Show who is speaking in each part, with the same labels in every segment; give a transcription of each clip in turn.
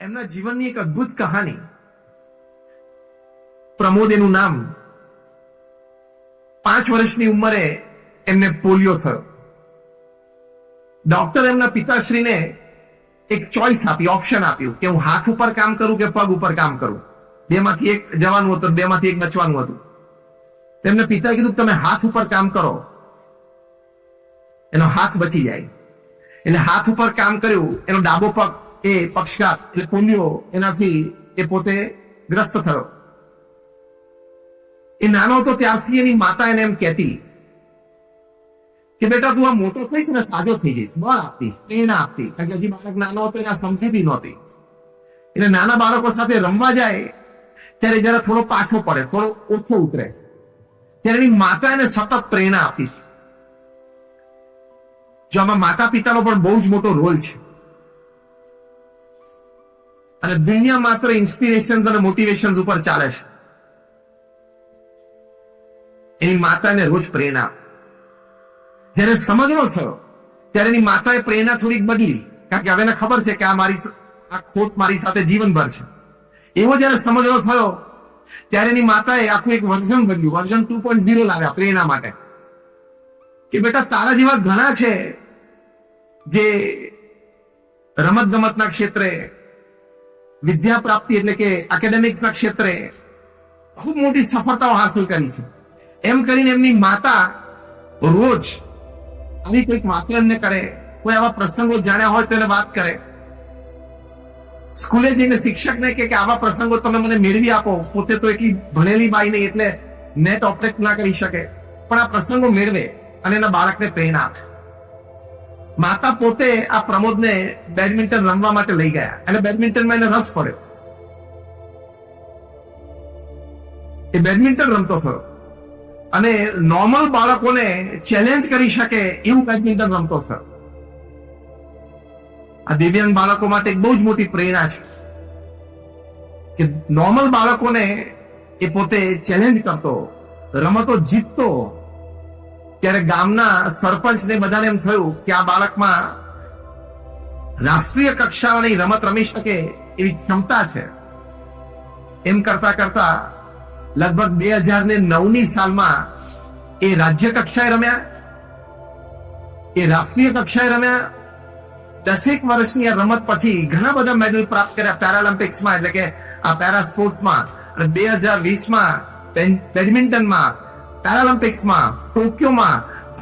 Speaker 1: એમના જીવનની એક અદ્ભુત કહાની. પ્રમોદ એનું નામ. 5 વર્ષની ઉંમરે એમને પોલિયો થયો. ડોક્ટર એમના પિતાશ્રીને એક ચોઇસ આપી, ઓપ્શન આપ્યું કે હું હાથ ઉપર કામ કરું કે પગ ઉપર કામ કરું. બેમાંથી એક જવાનું હતું, બેમાંથી એક બચવાનું હતું. એમના પિતાએ કીધું તમે હાથ ઉપર કામ કરો, એનો હાથ બચી જાય. એટલે હાથ ઉપર કામ કર્યું. એનો ડાબો પગ એ પક્ષઘાત એટલે પોલિયો એનાથી એ પોતે ગ્રસ્ત થયો. એ નાનો હતો ત્યારથી એની માતા એને એમ કહેતી કે બેટા તું આ મોટો થઈશ ને સાજો થઈ જઈશ, બળ આપતી, પ્રેરણા આપતી. કારણ કે હજી બાળક નાનો હતો એને સમજી નહોતી. એટલે નાના બાળકો સાથે રમવા જાય ત્યારે જરા થોડો પાછો પડે, થોડો ઓછો ઉતરે, ત્યારે એની માતા એને સતત પ્રેરણા આપતી. જો આમાં માતા પિતાનો પણ બહુ જ મોટો રોલ છે. અને દુનિયા માત્ર ઇન્સ્પિરેશન અને મોટિવેશન ઉપર ચાલે છે. એની માતાને રોજ પ્રેરણા. જયારે સમજણો થયો ત્યારે એની માતાએ પ્રેરણા થોડીક બદલી, કારણ કે હવે એને ખબર છે કે આ ખોટ મારી સાથે જીવનભર છે. એવો જયારે સમજણો થયો ત્યારે એની માતાએ આખું એક વર્ઝન બદલ્યું, વર્ઝન 2.0 લાવ્યા પ્રેરણા માટે. કે બેટા તારા જેવા ઘણા છે જે રમત ગમતના ક્ષેત્રે, વિદ્યા પ્રાપ્તિ એટલે કે એકેડેમિક્સના ક્ષેત્રે ખૂબ મોટી સફળતાઓ હાંસલ કરી છે. એમ કરીને એમની માતા રોજ આવી કોઈક વાતો એમને કરે, કોઈ આવા પ્રસંગો જાણ્યા હોય તો એને વાત કરે. સ્કૂલે જઈને શિક્ષકને કે આવા પ્રસંગો તમે મને મેળવી આપો. પોતે તો એટલી ભણેલી બાઈ નહીં એટલે નેટ ઓપરેટ ના કરી શકે, પણ આ પ્રસંગો મેળવે અને એના બાળકને પ્રેરણા આપે. માતા પોતે આ પ્રમોદને બેડમિન્ટન રમવા માટે લઈ ગયા અને બેડમિન્ટનમાં એને રસ પડ્યો. એ બેડમિન્ટન રમતો થયો અને નોર્મલ બાળકોને ચેલેન્જ કરી શકે એવું બેડમિન્ટન રમતો થયો. આ દિવ્યાંગ બાળકો માટે એક બહુ જ મોટી પ્રેરણા છે કે નોર્મલ બાળકોને એ પોતે ચેલેન્જ કરતો, રમતો જીતતો. ત્યારે ગામના સરપંચને બધાને એમ થયું કે આ બાળકમાં રાષ્ટ્રીય કક્ષાની રમત રમી શકે એવી ક્ષમતા છે. એમ કરતા કરતા લગભગ 2009ની સાલમાં એ રાજ્ય કક્ષાએ રમ્યા, એ રાષ્ટ્રીય કક્ષાએ રમ્યા. 10 વર્ષની આ રમત પછી ઘણા બધા મેડલ પ્રાપ્ત કર્યા પેરાલિમ્પિક્સમાં, એટલે કે આ પેરા સ્પોર્ટ્સમાં. અને 2020માં બેડમિન્ટનમાં, પેરાલિમ્પિક્સમાં, ટોક્યોમાં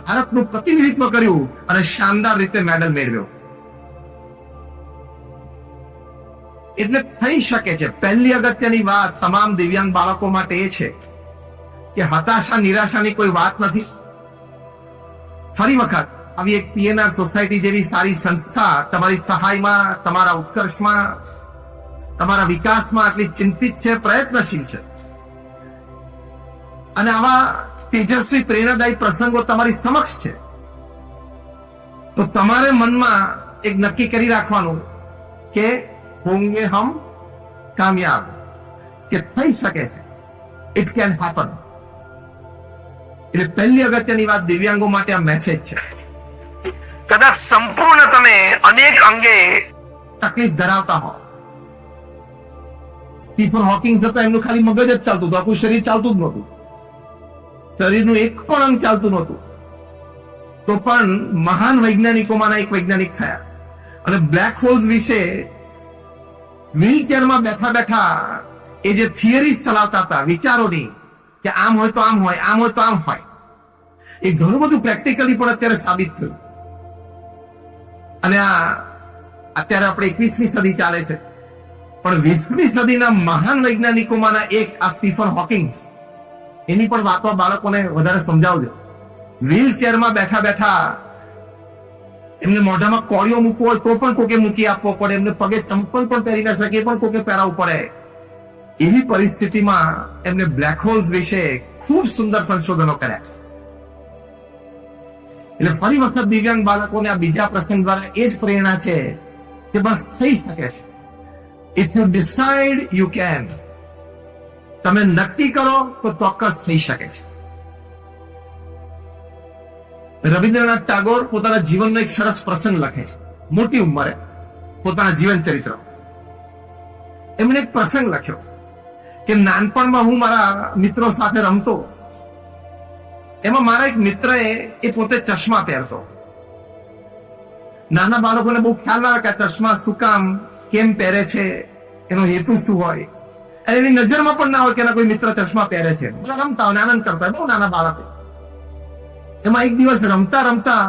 Speaker 1: ભારતનું પ્રતિનિધિત્વ કર્યું અને શાનદાર રીતે મેડલ મેળવ્યો. એટલે થઈ શકે છે. પહેલી અગત્યની વાત તમામ દિવ્યાંગ બાળકો માટે એ છે કે હતાશા નિરાશાની કોઈ વાત નથી. ફરી વખત આવી એક પીએનઆર સોસાયટી જેવી સારી સંસ્થા તમારી સહાયમાં, તમારા ઉત્કર્ષમાં, તમારા વિકાસમાં આટલી ચિંતિત છે, પ્રયત્નશીલ છે. અને આવા તેજસ્વી પ્રેરણાદાયી પ્રસંગો તમારી સમક્ષ છે. તો તમારે મનમાં એક નક્કી કરી રાખવાનું કે હોંગે હમ કામયાબ, કે થઈ શકે છે, ઇટ કેન હેપન. એટલે પહેલી અગત્યની વાત દિવ્યાંગો માટે આ મેસેજ છે. કદાચ સંપૂર્ણ તમે અનેક અંગે તકલીફ ધરાવતા હો. સ્ટીફન હોકિંગ હતા, એમનું ખાલી મગજ જ ચાલતું હતું, આખું શરીર ચાલતું જ નહોતું. શરીરનું એક પણ અંગ ચાલતું નહોતું. તો પણ મહાન વૈજ્ઞાનિકોમાંના એક વૈજ્ઞાનિક થયા અને બ્લેક હોલ્સ વિશે વ્હીલચેરમાં બેઠા બેઠા એ જે થિયરીઝ ચલાવતા હતા વિચારોની, કે આમ હોય તો આમ હોય, આમ હોય તો આમ હોય, એ ઘણું બધું પ્રેક્ટિકલી પણ અત્યારે સાબિત થયું. અને આ અત્યારે આપણે 21મી સદી ચાલે છે, પણ 20મી સદીના મહાન વૈજ્ઞાનિકોમાંના એક આ સ્ટીફન હોકિંગ, એની પણ વાતો બાળકોને વધારે સમજાવજો. વ્હીલચેરમાં બેઠા બેઠા એમને મોઢામાં કોળીઓ મૂકવો હોય તો પણ કોકે મૂકી આપવો પડે, એમને પગે ચંપલ પણ પહેરી ના શકે એ પણ કોકે પહેરાવવું પડે. એવી પરિસ્થિતિમાં એમને બ્લેક હોલ્સ વિશે ખૂબ સુંદર સંશોધનો કર્યા. એટલે ફરી વખત દિવ્યાંગ બાળકોને આ બીજા પ્રસંગ દ્વારા એ જ પ્રેરણા છે કે બસ થઈ શકે છે. If you decide you can. તમે નક્કી કરો તો ચોક્કસ થઈ શકે છે. રવિન્દ્રનાથ ટાગોર પોતાના જીવનનો એક સરસ પ્રસંગ લખે છે, મોટી ઉંમરે પોતાના જીવન ચરિત્ર. એમણે એક પ્રસંગ લખ્યો કે નાનપણમાં હું મારા મિત્રો સાથે રમતો, એમાં મારા એક મિત્રએ એ પોતે ચશ્મા પહેરતો. નાના બાળકોને બહુ ખ્યાલ આવે કે આ ચશ્મા શું કામ, કેમ પહેરે છે, એનો હેતુ શું હોય. અને એની નજરમાં પણ ના હોય કે એના કોઈ મિત્ર ચશ્મા પહેરે છે. બધા રમતા હોય, આનંદ કરતા હોય, બહુ નાના બાળકો. એમાં એક દિવસ રમતા રમતા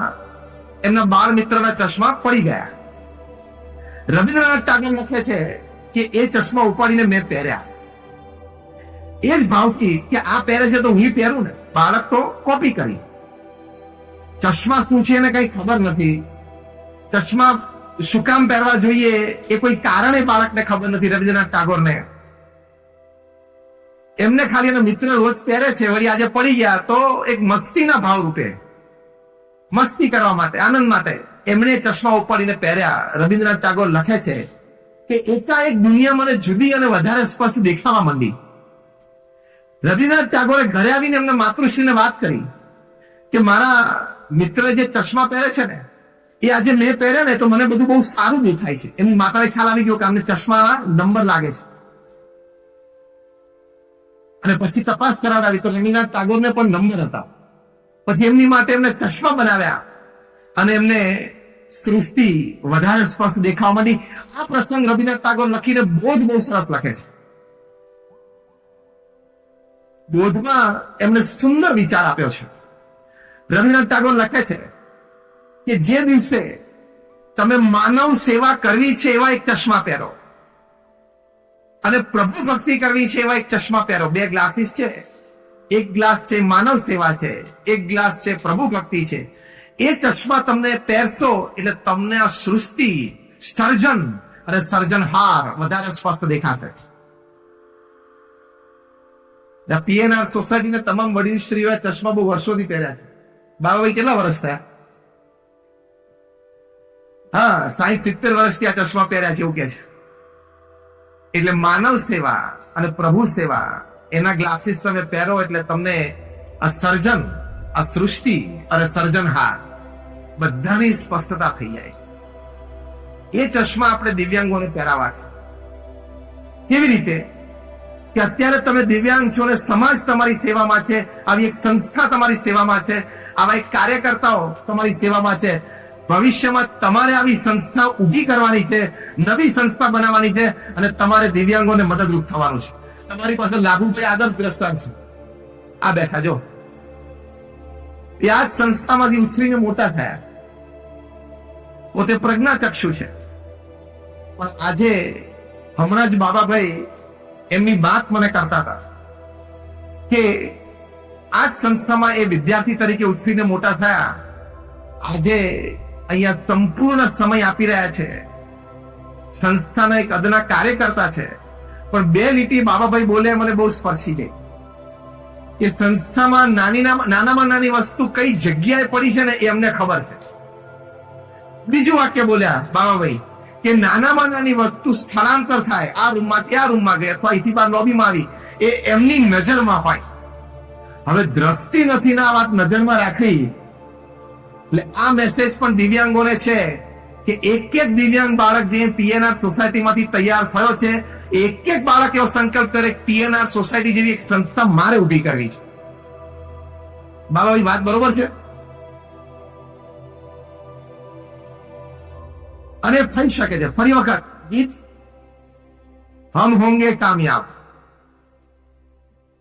Speaker 1: એમના બાળ મિત્રના ચશ્મા પડી ગયા. રવિન્દ્રનાથ ટાગોર લખે છે કે એ ચશ્મા ઉપાડીને મેં પહેર્યા. એ જ ભાવથી કે આ પહેરે છે તો હું પહેરું ને. બાળક તો કોપી કરી. ચશ્મા શું છે એને કઈ ખબર નથી. ચશ્મા શું કામ પહેરવા જોઈએ એ કોઈ કારણે બાળકને ખબર નથી. રવિન્દ્રનાથ ટાગોરને એમને ખાલી એનો મિત્ર રોજ પહેરે છે, વળી આજે પડી ગયા તો એક મસ્તીના ભાવ રૂપે, મસ્તી કરવા માટે, આનંદ માટે એમણે ચશ્મા ઉપાડીને પહેર્યા. રવિન્દ્રનાથ ટાગોર લખે છે કે એકાએક દુનિયા મને જુદી અને વધારે સ્પષ્ટ દેખાવા માંડી. રવિન્દ્રનાથ ટાગોરે ઘરે આવીને એમના માતૃશ્રીને વાત કરી કે મારા મિત્ર જે ચશ્મા પહેરે છે ને એ આજે મેં પહેર્યા ને તો મને બધું બહુ સારું દેખાય છે. એમની માતાને ખ્યાલ આવી ગયો કે આમને ચશ્મા નંબર લાગે છે. અને પછી તપાસ કરાવી તો રવિન્દ્રનાથ ટાગોરને પણ નંબર હતા. પછી એમની માટે એમને ચશ્મા બનાવ્યા અને એમને સૃષ્ટિ વધારે સ્પષ્ટ દેખાવા માંડી. આ પ્રસંગ રવિન્દ્રનાથ ટાગોર લખીને બહુ સરસ લખે છે. બોધમાં એમને સુંદર વિચાર આપ્યો છે. રવિન્દ્રનાથ ટાગોર લખે છે કે જે દિવસે તમે માનવ સેવા કરવી છે એવા એક ચશ્મા પહેરો અને પ્રભુ ભક્તિ કરવી છે એવા એક ચશ્મા પહેરો. બે ગ્લાસીસ છે, એક ગ્લાસ છે માનવ સેવા છે, એક ગ્લાસ છે પ્રભુ ભક્તિ છે. એ ચશ્મા તમને પહેરશો એટલે તમને આ સૃષ્ટિ, સર્જન અને સર્જનહાર વધારે સ્પષ્ટ દેખાશે. પીએનઆર સોસાયટીના તમામ વડીલશ્રીઓએ ચશ્મા બહુ વર્ષોથી પહેર્યા છે. બાબાભાઈ કેટલા વર્ષ થયા? હા, 60-70 વર્ષથી આ ચશ્મા પહેર્યા છે એવું કે છે. એટલે માનવ સેવા અને પ્રભુ સેવા એના ગ્લાસીસ તમે પહેરો એટલે તમને આ સર્જન, આ સૃષ્ટિ અને સર્જનહાર બધાની સ્પષ્ટતા થઈ જાય. એ ચશ્મા આપણે દિવ્યાંગોને પહેરાવા છે. કેવી રીતે કે અત્યારે તમે દિવ્યાંગ છો ને સમાજ તમારી સેવામાં છે, આવી એક સંસ્થા તમારી સેવામાં છે, આવા એક કાર્યકર્તાઓ તમારી સેવામાં છે. ભવિષ્યમાં તમારે આવી સંસ્થા ઊભી કરવાની છે, નવી સંસ્થા બનાવવાની છે અને તમારે દિવ્યાંગોને મદદરૂપ થવાનું છે. તમારી પાસે લાભુભાઈ આદર્શ દ્રષ્ટાંત છે, આ બેઠા જો. એ આ જ સંસ્થામાંથી ઉછરીને મોટા થયા, પોતે પ્રજ્ઞાચક્ષુ છે. પણ આજે હમણાં જ બાબાભાઈ એમની વાત મને કરતા હતા કે આ જ સંસ્થામાં એ વિદ્યાર્થી તરીકે ઉછરીને મોટા થયા. આજે અહીંયા સંપૂર્ણ સમય આપી રહ્યા છે, સંસ્થાના એક અદના કાર્યકર્તા છે. પણ બે લીટી બાબાભાઈ બોલે મને બહુ સ્પર્શી ગઈ કે સંસ્થામાં નાનામાં નાની વસ્તુ કઈ જગ્યાએ પડી છે ને એ અમને ખબર છે. બીજું વાક્ય બોલ્યા બાબાભાઈ કે નાનામાં નાની વસ્તુ સ્થળાંતર થાય, આ રૂમમાંથી આ રૂમમાં ગઈ અથવા અહીંથી બહાર લોબીમાં આવી, એ એમની નજરમાં હોય. હવે દ્રષ્ટિ નથી ને આ વાત નજરમાં રાખી. એટલે આ મેસેજ પણ દિવ્યાંગોને છે કે એક એક દિવ્યાંગ બાળક જે પીએનઆર સોસાયટીમાંથી તૈયાર થયો છે, એક એક બાળક એવો સંકલ્પ કરે પીએનઆર સોસાયટી જેવી એક સંસ્થા મારે ઉભી કરવી છે. બાબાભાઈ વાત બરોબર છે? અને થઈ શકે છે. ફરી વખત ગીત હમ હોંગે કામયાબ.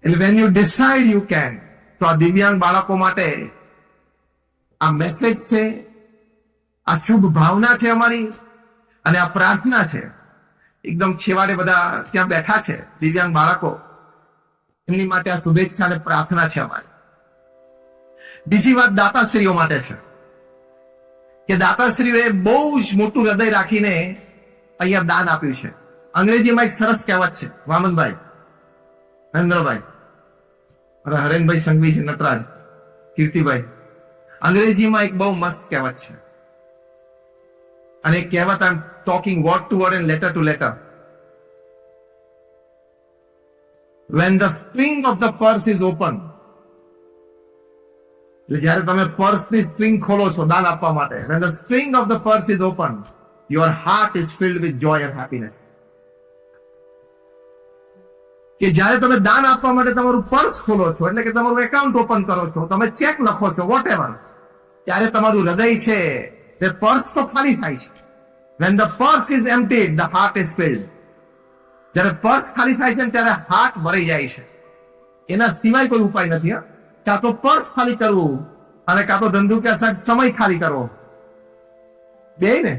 Speaker 1: એટલે when you decide you can. તો આ દિવ્યાંગ બાળકો માટે આ મેસેજ છે, આ શુભ ભાવના છે અમારી અને આ પ્રાર્થના છે. એકદમ છેવાડે બધા ત્યાં બેઠા છે દિવ્યાંગ બાળકો, એમની માટે આ શુભેચ્છા અને પ્રાર્થના છે અમારી. બીજી વાત દાતાશ્રીઓ માટે છે કે દાતાશ્રીઓએ બહુ જ મોટું હૃદય રાખીને અહીંયા દાન આપ્યું છે. અંગ્રેજીમાં એક સરસ કહેવત છે, વામનભાઈ, નરેન્દ્રભાઈ, હરેનભાઈ સંઘવી છે, નટરાજ, કીર્તિભાઈ, અંગ્રેજીમાં એક બહુ મસ્ત કહેવત છે. અને એક કહેવત I am talking word to word and letter to letter. When the string of the purse is open, જ્યારે તમે પર્સની સ્ટ્રિંગ ખોલો છો દાન આપવા માટે, when the string of the purse is open, your heart is filled with joy and happiness. કે જ્યારે તમે દાન આપવા માટે તમારું પર્સ ખોલો છો, એટલે કે તમારું એકાઉન્ટ ઓપન કરો છો, તમે ચેક લખો છો, વોટ ત્યારે તમારું હૃદય છે તે પર્સ તો ખાલી થાય છે. When the purse is emptied, the heart is filled. જ્યારે પર્સ ખાલી થાય છે ત્યારે હાર્ટ ભરાઈ જાય છે. એના સિવાય કોઈ ઉપાય નથી. કાં તો પર્સ ખાલી કરવું અને કાં તો ધંધુકિયા સાહેબ સમય ખાલી કરવો, બે ને.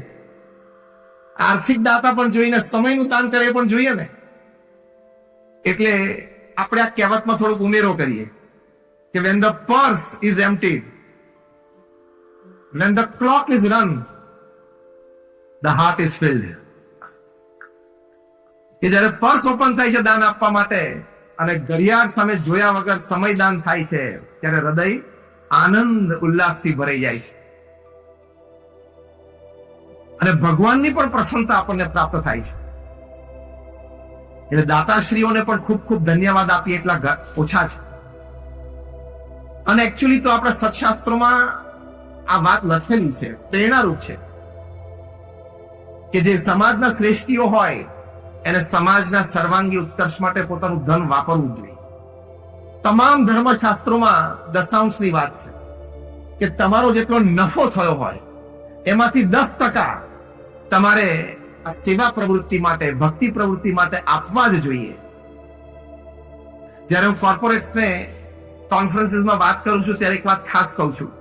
Speaker 1: આર્થિક દાતા પણ જોઈને સમયનું દાન કરે પણ જોઈએ ને. એટલે આપણે આ કહેવતમાં થોડોક ઉમેરો કરીએ કે when the purse is emptied, when the clock is run, the heart is filled. કે જ્યારે પર્સ ઓપન થાય છે દાન આપવા માટે અને ઘડિયાળ સામે જોયા વગર સમય દાન થાય છે, ત્યારે હૃદય આનંદ ઉલ્લાસથી ભરાઈ જાય છે અને ભગવાનની પણ પ્રસન્નતા આપણને પ્રાપ્ત થાય છે. એટલે દાતાશ્રીઓને પણ ખૂબ ખૂબ ધન્યવાદ આપીએ એટલા ઓછા છે. અને એકચ્યુઅલી તો આપણા સત્શાસ્ત્રોમાં આ વાત લખેલી છે, પ્રેરણારૂપ છે કે જે સમાજના શ્રેષ્ઠીઓ હોય એને સમાજના સર્વાંગી ઉત્કર્ષ માટે પોતાનું ધન વાપરવું જોઈએ. તમામ ધર્મશાસ્ત્રોમાં દશાંશની વાત છે કે તમારો જેટલો નફો થયો હોય એમાંથી 10% તમારે આ સેવા પ્રવૃત્તિ માટે, ભક્તિ પ્રવૃત્તિ માટે આપવા જ જોઈએ. જ્યારે હું કોર્પોરેટ્સને કોન્ફરન્સીસમાં વાત કરું છું ત્યારે એક વાત ખાસ કહું છું,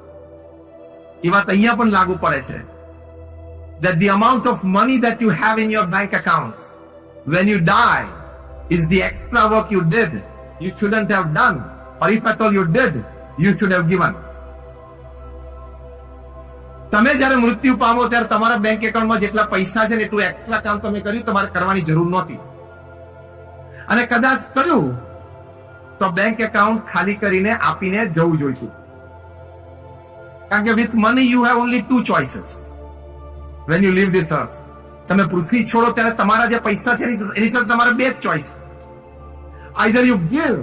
Speaker 1: એ વાત અહીંયા પણ લાગુ પડે છે, that the amount of money that you have in your bank accounts when you die is the extra work you did, you shouldn't have done, or if at all you did, you should have given. તમે જ્યારે મૃત્યુ પામો ત્યારે તમારા bank એકાઉન્ટમાં જેટલા પૈસા છે ને એટલું એક્સ્ટ્રા કામ તમે કર્યું, તમારે કરવાની જરૂર નહોતી. અને કદાચ કર્યું તો બેંક એકાઉન્ટ ખાલી કરીને આપીને જવું જોઈતું. કારણ કે with money you have only 2 choices when you leave this earth. તમે પૃથ્વી છોડો ત્યારે તમારા જે પૈસા છે એની સાથે તમારે 2 જ choice, either you give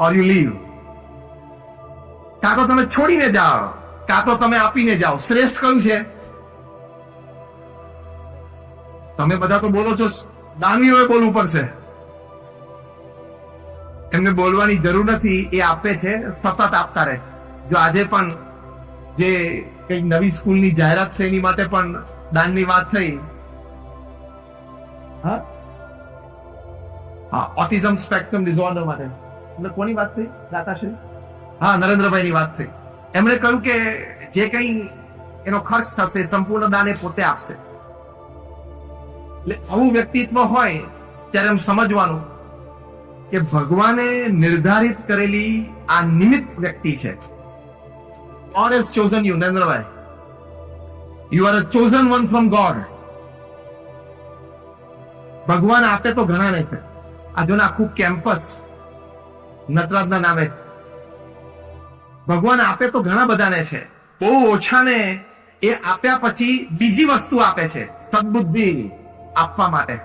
Speaker 1: or you leave. કાં તો તમે છોડીને જાઓ, કાં તો તમે આપીને જાઓ. શ્રેષ્ઠ કયું છે? તમે બધા તો બોલો છો, દાનવીઓએ બોલવું પડશે. એમને બોલવાની જરૂર નથી, એ આપે છે, સતત આપતા રહે. જો આજે પણ જે કઈક નવી સ્કૂલની જાહેરાત છે એની માટે પણ દાનની વાત થઈ. હા, ઓટિઝમ સ્પેક્ટ્રમ ડિસઓર્ડર માટે એટલે કોની વાત થઈ? દાતાશ્રી, હા, નરેન્દ્રભાઈની વાત થઈ. એમણે કહ્યું કે જે કંઈ એનો ખર્ચ થશે સંપૂર્ણ દાન એ પોતે આપશે. એટલે આવું વ્યક્તિત્વ હોય ત્યારે એમ સમજવાનું કે ભગવાને નિર્ધારિત કરેલી આ નિમિત્ત વ્યક્તિ છે. God has chosen you, Narendra. You are a chosen one from God. ભગવાન આપે તો ઘણા નહીં છે. આ જો આખું કેમ્પસ નટરાજના નામે, ભગવાન આપે તો ઘણા બધાને છે, બહુ ઓછાને એ આપ્યા પછી બીજી વસ્તુ આપે છે, સદબુદ્ધિ આપવા માટે.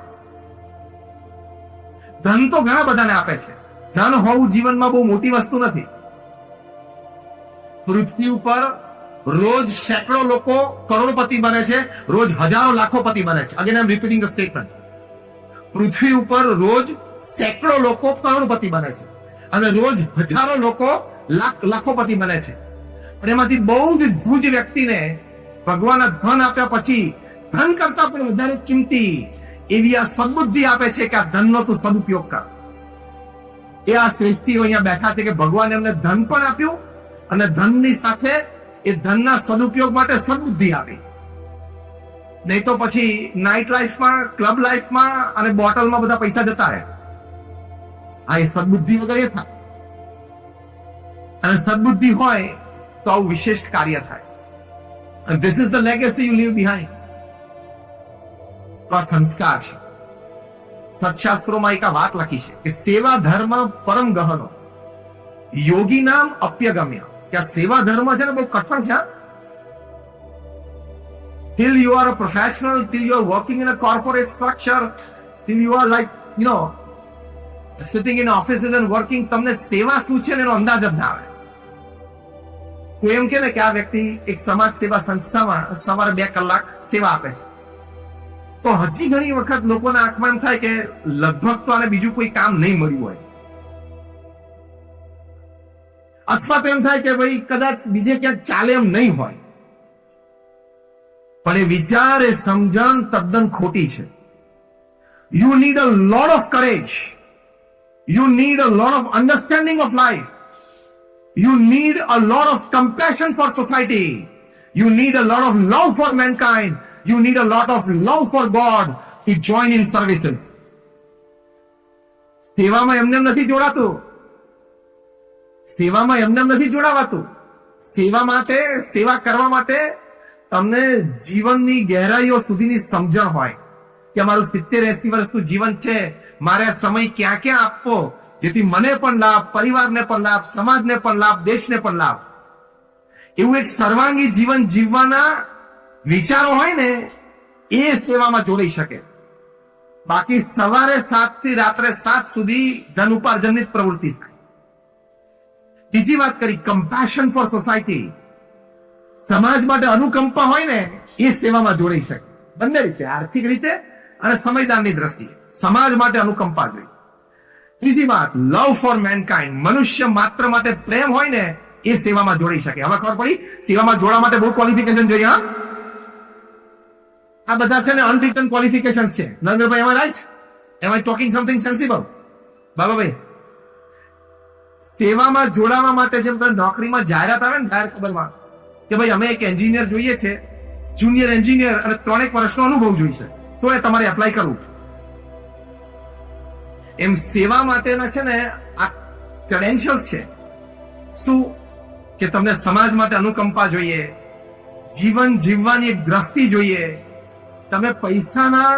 Speaker 1: ધન તો ઘણા બધાને આપે છે. ધન હોવું જીવનમાં બહુ મોટી વસ્તુ નથી. પૃથ્વી ઉપર રોજ સેંકડો લોકો કરોડપતિ બને છે, રોજ હજારો લાખોપતિ બને છે. Again I am repeating the statement. પૃથ્વી ઉપર રોજ સેંકડો લોકો કરોડપતિ બને છે અને રોજ હજારો લોકો લાખોપતિ બને છે. પણ એમાંથી બહુ જ જૂજ વ્યક્તિને ભગવાનના ધન આપ્યા પછી ધન કરતા પણ વધારે કિંમતી એવી આ સદબુદ્ધિ આપે છે કે આ ધનનો તું સદુપયોગ કર. એ આ શ્રેષ્ઠીઓ અહીંયા બેઠા છે કે ભગવાને એમને ધન પણ આપ્યું અને ધનની સાથે એ ધનના સદુપયોગ માટે સદબુદ્ધિ આપી. નહીં તો પછી નાઇટ લાઈફમાં, ક્લબ લાઈફમાં અને બોટલમાં બધા પૈસા જતા રહે. આ એ સદબુદ્ધિ વગર એ થાય. અને સદબુદ્ધિ હોય તો આવું વિશેષ કાર્ય થાય. And this is the legacy you leave behind. તો આ સંસ્કાર છે. સત્શાસ્ત્રોમાં એક વાત લખી છે કે સેવા ધર્મ પરમ ગહનો, યોગી નામ અપ્યગમ્ય. કે આ સેવા ધર્મ છે ને બહુ કઠણ છે. Till you are a professional, till you are working in a corporate structure, till you are like, sitting in offices and working, તમને સેવા શું છે એનો અંદાજ જ ના આવે. કોઈ એમ કે ને કે આ વ્યક્તિ એક સમાજ સેવા સંસ્થામાં સવારે 2 કલાક સેવા આપે છે, તો તો હજી ઘણી વખત લોકોના આંખમાં એમ થાય કે લગભગ તો આને બીજું કોઈ કામ નહીં મળ્યું હોય, અથવા તો એમ થાય કે ભાઈ કદાચ બીજે ક્યાંક ચાલે એમ નહીં હોય. પણ એ વિચાર, એ સમજણ તદ્દન ખોટી છે. You need a lot of courage, you need a lot of understanding of life, you need a lot of compassion for society, you need a lot of love for mankind, you need a lot of love for God to join in services. સેવામાં એમને નથી જોડાતું, સેવામાં એમને નથી જોડાવાતું. સેવા માટે, સેવા કરવા માટે તમને જીવનની ગહેરાઈઓ સુધીની સમજણ હોય કે મારું 70-80 વર્ષનું જીવન છે, મારે સમય ક્યાં ક્યાં આપવો જેથી મને પણ લાભ, પરિવારને પણ લાભ, સમાજને પણ લાભ, દેશને પણ લાભ. એવું એક સર્વાંગી જીવન જીવવાના વિચારો હોય ને, એ સેવામાં જોડાઈ શકે. બાકી સવારે 7 થી રાત્રે 7 સુધી ધન ઉપાર્જનની જ પ્રવૃત્તિ થાય. બીજી વાત કરી, કમ્પેશન ફોર સોસાયટી, સમાજ માટે અનુકંપા હોય ને, એ સેવામાં જોડાઈ શકે. બંને રીતે, આર્થિક રીતે અને સમયદાનની દ્રષ્ટિએ સમાજ માટે અનુકંપા જોઈએ. ત્રીજી વાત, લવ ફોર મેનકાઇન્ડ, મનુષ્ય માત્ર માટે પ્રેમ હોય ને, એ સેવામાં જોડાઈ શકે. હવે ખબર પડી, સેવામાં જોડવા માટે બહુ ક્વોલિફિકેશન જોઈએ. હા, આ બધા છે ને અનરિટન ક્વોલિફિકેશન છે. નરેન્દ્રભાઈ, એમ રાઈટ? એમ આઈ ટોકિંગ સમથિંગ સેન્સિબલ? બાબાભાઈ, સેવામાં જોડાવા માટે જેમ નોકરીમાં જાહેરાત આવે ને, જાહેર ખબરમાં કે ભાઈ અમે એક એન્જિનિયર જોઈએ છે, જુનિયર એન્જિનિયર, અને 3 વર્ષનો અનુભવ જોઈશે, તો એ તમારે એપ્લાય કરવું. એમ સેવા માટેના છે ને આ ક્રેડેન્શિયલ્સ છે. શું કે તમને સમાજ માટે અનુકંપા જોઈએ, જીવન જીવવાની એક દ્રષ્ટિ જોઈએ, તમે પૈસાના,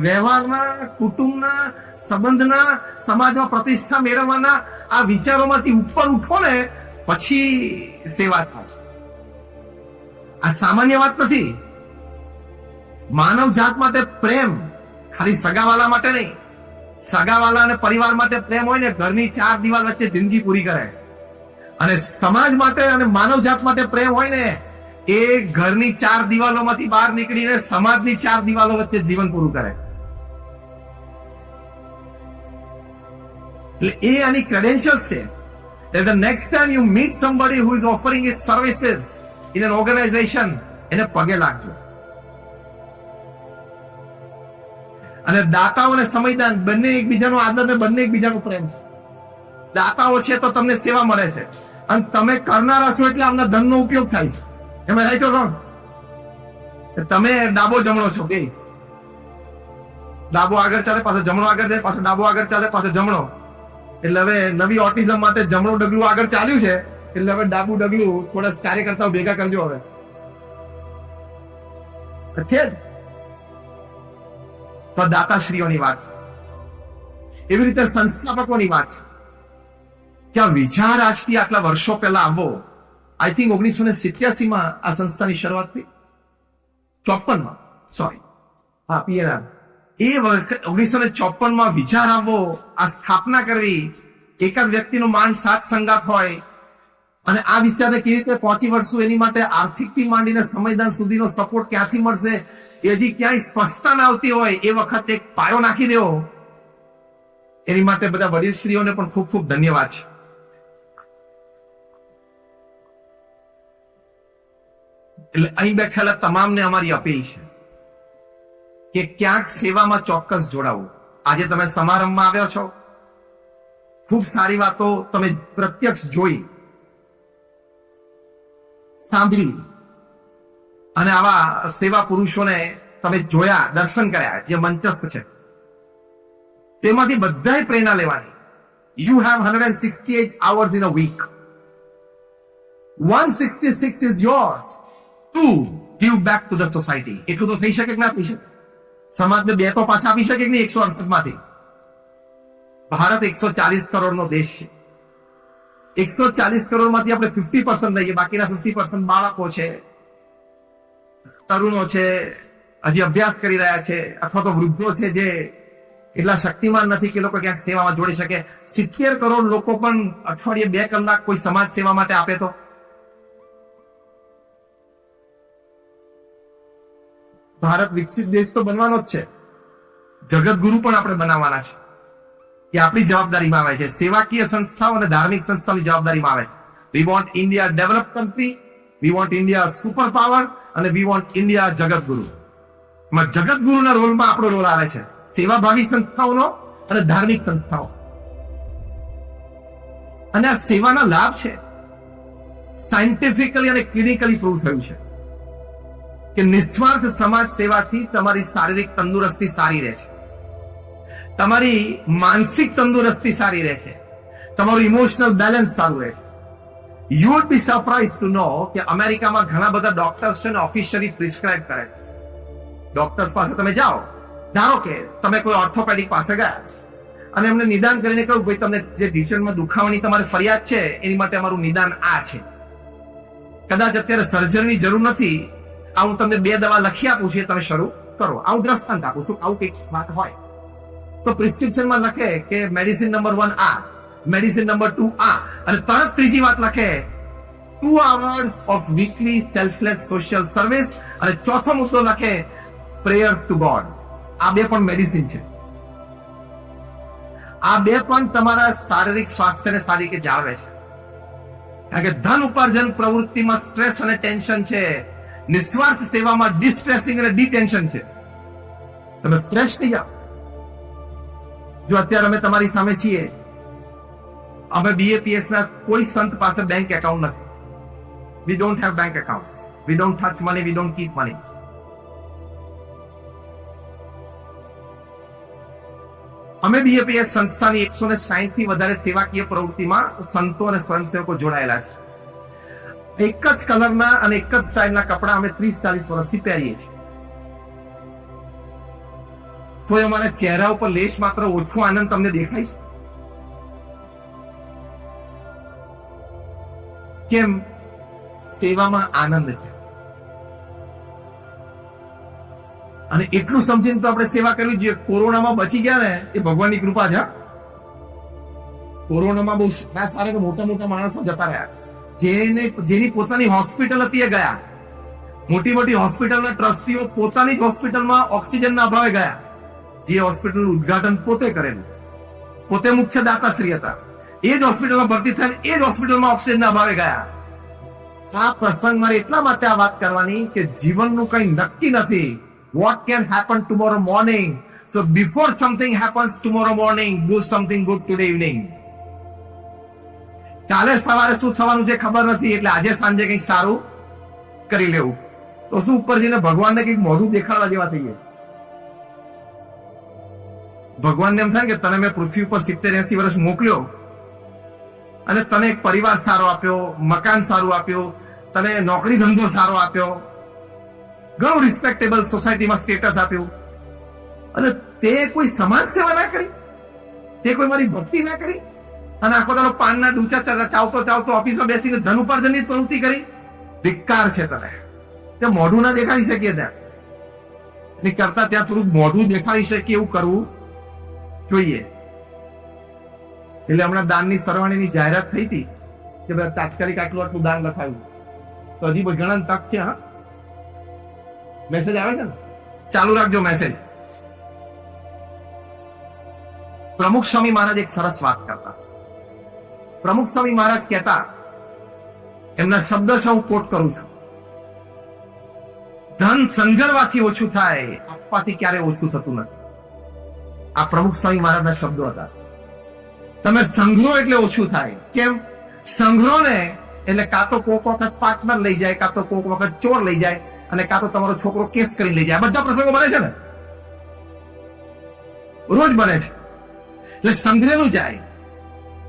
Speaker 1: વ્યવહારના, કુટુંબના, સંબંધના, સમાજમાં પ્રતિષ્ઠા મેળવવાના આ વિચારોમાંથી ઉપર ઉઠો ને, પછી સેવા થાય. આ સામાન્ય વાત નથી. માનવ જાત માટે પ્રેમ ખાલી સગાવાલા માટે નહીં. સગાવાલા અને પરિવાર માટે પ્રેમ હોય ને, ઘરની 4 દિવાલ વચ્ચે જિંદગી પૂરી કરે. અને સમાજ માટે અને માનવ જાત માટે પ્રેમ હોય ને, એ ઘરની 4 દિવાલોમાંથી બહાર નીકળીને સમાજની 4 દિવાલો વચ્ચે જીવન પૂરું કરે. એટલે એ આની ક્રેડેન્શિયલ્સ છે. That the next time you meet somebody who is offering his services in an organization, એને પગે લાગજો. અને દાતાઓ અને સમયદાન બંને એકબીજાનો આદર ને બંને એકબીજાનો પ્રેમ છે. દાતાઓ છે તો તમને સેવા મળે છે, અને તમે કરનારા છો એટલે આમના ધનનો ઉપયોગ થાય છે. એમાં રાઈટ ઓર રોંગ? તમે ડાબો જમણો છો, કે ડાબો આગળ ચાલે, પાછો જમણો આગળ જાય, પાછો ડાબો આગળ ચાલે, પાછો જમણો. એટલે હવે નવી ઓટિઝમ માટે જમણું ડગલું આગળ ચાલ્યું છે, એટલે હવે ડાબુ ડગલું થોડા કાર્યકર્તાઓ ભેગા કરજો. હવે છે જ તો દાતાશ્રીઓની વાત, એવી રીતે સંસ્થાપકોની વાત કે આ વિચાર આજથી આટલા વર્ષો પહેલા આવો. આઈ થિંક 1987 આ સંસ્થાની શરૂઆત થઈ, 54 સોરી, હા, પીએનઆર. એ વખત 1954 વિચાર આવવો, આ સ્થાપના કરવી, એકાદ વ્યક્તિનું માન 7 સંગાત હોય, અને આ વિચારને કેવી રીતે પહોંચી વળશું, એની માટે આર્થિકથી માંડીને સમયદાન સુધીનો સપોર્ટ ક્યાંથી મળશે, એ હજી ક્યાંય સ્પષ્ટતા ના આવતી હોય, એ વખતે એક પાયો નાખી દેવો. એની માટે બધા વડીલશ્રીઓને પણ ખૂબ ખૂબ ધન્યવાદ છે. એટલે અહીં બેઠેલા તમામને અમારી અપીલ છે કે ક્યાંક સેવામાં ચોક્કસ જોડાવું. આજે તમે સમારંભમાં આવ્યો છો, ખૂબ સારી વાતો તમે પ્રત્યક્ષ જોઈ, સાંભળી, અને આવા સેવા પુરુષોને તમે જોયા, દર્શન કર્યા, જે મંચસ્થ છે, તેમાંથી બધાએ પ્રેરણા લેવાની. You have 168 hours in a week. 166 is yours to give back to the society. એટલું તો થઈ શકે કે ના થઈ શકે? સમાજને 2 તો પાછા આપી શકે કે નહીં 168 માંથી? ભારત 140 કરોડનો દેશ છે. 140 કરોડમાંથી આપણે 50% લઈએ, બાકીના 50% બાળકો છે, તરુણો છે, હજી અભ્યાસ કરી રહ્યા છે, અથવા તો વૃદ્ધો છે જે એટલા શક્તિમાન નથી કે લોકો ક્યાંક સેવામાં જોડી શકે. 70 કરોડ લોકો પણ અઠવાડિયે 2 કલાક કોઈ સમાજ સેવા માટે આપે તો ભારત વિકસિત દેશ તો બનવાનો જ છે, જગતગુરુ પણ આપણે બનાવવાના છે. એ આપણી જવાબદારીમાં આવે છે. સેવાકીય સંસ્થાઓ અને ધાર્મિક સંસ્થાઓની જવાબદારીમાં આવે છે. We want India develop country, we want India super power અને વી વોન્ટ ઇન્ડિયા જગતગુરુ. એમાં જગતગુરુના રોલમાં આપણો રોલ આવે છે, સેવાભાવી સંસ્થાઓનો અને ધાર્મિક સંસ્થાઓ. અને આ સેવાના લાભ છે સાયન્ટિફિકલી અને ક્લિનિકલી પ્રૂવ થયું છે કે નિસ્વાર્થ સમાજ સેવાથી તમારી શારીરિક તંદુરસ્તી સારી રહે છે, તમારી માનસિક તંદુરસ્તી સારી રહે છે, તમારું ઇમોશનલ બેલેન્સ સારું રહે છે. You would be surprise to know કે અમેરિકામાં ઘણા બધા ડોક્ટર્સ છે ને ઓફિશિયલી પ્રિસ્ક્રાઇબ કરે છે. ડોક્ટર્સ પાસે તમે જાઓ, ધારો કે તમે કોઈ ઓર્થોપેડિક પાસે ગયા અને એમને નિદાન કરીને કહ્યું, ભાઈ તમને જે ઢીંચણમાં દુખાવાની તમારી ફરિયાદ છે એની માટે અમારું નિદાન આ છે, કદાચ અત્યારે સર્જરીની જરૂર નથી, આ હું તમને 2 દવા લખી આપું છું, તમે શરૂ કરો. આવું દ્રષ્ટાંત આપું છું, આવું કંઈક વાત હોય તો પ્રિસ્ક્રિપ્શનમાં લખે કે મેડિસિન નંબર 1 આ, મેડિસિન નંબર 2 આ, અને તરત ત્રીજી વાત લખે 2 hours of weekly selfless social service, અને ચોથો મુદ્દો લખે પ્રેયર્સ ટુ ગોડ. આ 2 પણ મેડિસિન છે. આ 2 પણ તમારા શારીરિક સ્વાસ્થ્યને સારી રીતે જાળવે છે. કારણ કે ધન ઉપાર્જન પ્રવૃત્તિમાં સ્ટ્રેસ અને ટેન્શન છે, નિસ્વાર્થ સેવામાં ડિસ્ટ્રેસિંગ અને ડિટેન્શન છે. તમે ફ્રેશ થઈ જાઓ. જો અત્યારે અમે તમારી સામે છીએ, અમે BAPS ના કોઈ સંત પાસે બેંક એકાઉન્ટ નથી. We don't have bank accounts, we don't touch money, we don't keep money. અમે BAPS સંસ્થાની 160 થી વધારે સેવાકીય પ્રવૃત્તિમાં સંતો અને સ્વયંસેવકો જોડાયેલા છે. એક જ કલરના અને એક જ સ્ટાઇલના કપડા અમે 30-40 વર્ષથી પહેરીએ છીએ. તો અમારા ચહેરા ઉપર લેશ માત્ર ઓછો આનંદ તમને દેખાય છે? કેમ? સેવામાં આનંદ છે. અને એટલું સમજીને તો આપણે સેવા કરવી જોઈએ. કોરોનામાં બચી ગયા ને એ ભગવાનની કૃપા છે. કોરોનામાં બહુ સારા મોટા મોટા માણસો જતા રહ્યા, જેની પોતાની હોસ્પિટલ હતી એ ગયા. મોટી મોટી હોસ્પિટલના ટ્રસ્ટીઓ પોતાની જ હોસ્પિટલમાં ઓક્સિજનના અભાવે ગયા. જે હોસ્પિટલનું ઉદ્ઘાટન પોતે કરેલું, પોતે મુખ્ય દાતાશ્રી હતા, એ જ હોસ્પિટલમાં ભરતી થઈને એ જ હોસ્પિટલમાં ઓક્સિજનના અભાવે ગયા. આ પ્રસંગ મારે એટલા માટે આ વાત કરવાની કે જીવનનું કંઈ નક્કી નથી. What can happen tomorrow morning? So before something happens tomorrow morning, do something good today evening. કાલે સવારે શું થવાનું છે ખબર નથી, એટલે આજે સાંજે કંઈક સારું કરી લેવું. તો શું ઉપર જઈને ભગવાનને કંઈક મોઢું દેખાડવા જેવા થઈએ? ભગવાનને એમ થાય કે તને મેં પૃથ્વી ઉપર 70-80 વર્ષ મોકલ્યો અને તને એક પરિવાર સારો આપ્યો, મકાન સારું આપ્યું, તને નોકરી ધંધો સારો આપ્યો, ઘણું રિસ્પેક્ટેબલ સોસાયટીમાં સ્ટેટસ આપ્યું, અને તે કોઈ સમાજ સેવા ના કરી, તે કોઈ મારી ભક્તિ ના કરી, અને આખો દાડો પાનના ડૂચા ચાવતો ઓફિસમાં બેસીને ધન ઉપાર્જનની પ્રવૃત્તિ કરી. ધિક્કાર છે તને. તે મોઢું ના દેખાડી શકીએ ત્યાં, એની કરતા ત્યાં થોડું મોઢું દેખાડી શકીએ એવું કરવું જોઈએ. એટલે હમણાં દાનની સરવાણીની જાહેરાત થઈ હતી કે તાત્કાલિક આટલું દાન લખાયું, તો હજી ઘણા તક છે. હા, મેસેજ આવે છે ને, ચાલુ રાખજો મેસેજ. પ્રમુખ સ્વામી મહારાજ એક સરસ વાત કરતા. પ્રમુખ સ્વામી મહારાજ કહેતા, એમના શબ્દ હું કોટ કરું છું, ધન સંઘરવાથી ઓછું થાય, આપવાથી ક્યારે ઓછું થતું નથી. આ પ્રમુખ સ્વામી મહારાજના શબ્દો હતા. તમે સંઘરો એટલે ઓછું થાય. કેમ? સંઘરો ને એટલે કાં તો કોક વખત પાર્ટનર લઈ જાય, કાં તો કોક વખત ચોર લઈ જાય, અને કાં તો તમારો છોકરો કેસ કરી લઈ જાય. બધા પ્રસંગો બને છે ને, રોજ બને છે. એટલે સંઘરેલું જાય,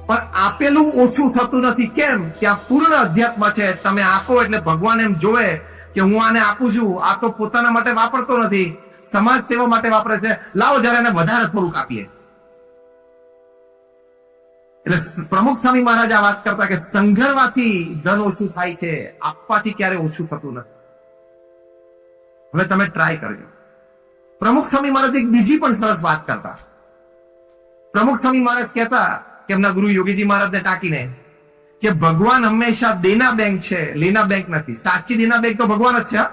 Speaker 1: પણ આપેલું ઓછું થતું નથી. કેમ? કે આ પૂર્ણ અધ્યાત્મ છે. તમે આપો એટલે ભગવાન એમ જોવે કે હું આને આપું છું, આ તો પોતાના માટે વાપરતો નથી, સમાજ સેવા માટે વાપરે છે, લાવો જરા એને વધારે થોડુંક આપીએ. એટલે પ્રમુખ સ્વામી મહારાજ આ વાત કરતા કે સંઘરવાથી ધન ઓછું થાય છે, આપવાથી ક્યારે ઓછું થતું નથી. હવે તમે ટ્રાય કરજો. પ્રમુખ સ્વામી મહારાજ એક બીજી પણ સરસ વાત કરતા. પ્રમુખ સ્વામી મહારાજ કહેતા કે એમના ગુરુ યોગીજી મહારાજને ટાંકીને કે ભગવાન હંમેશા દેના બેંક છે, લેના બેંક નથી. સાચી દેના બેંક તો ભગવાન જ છે.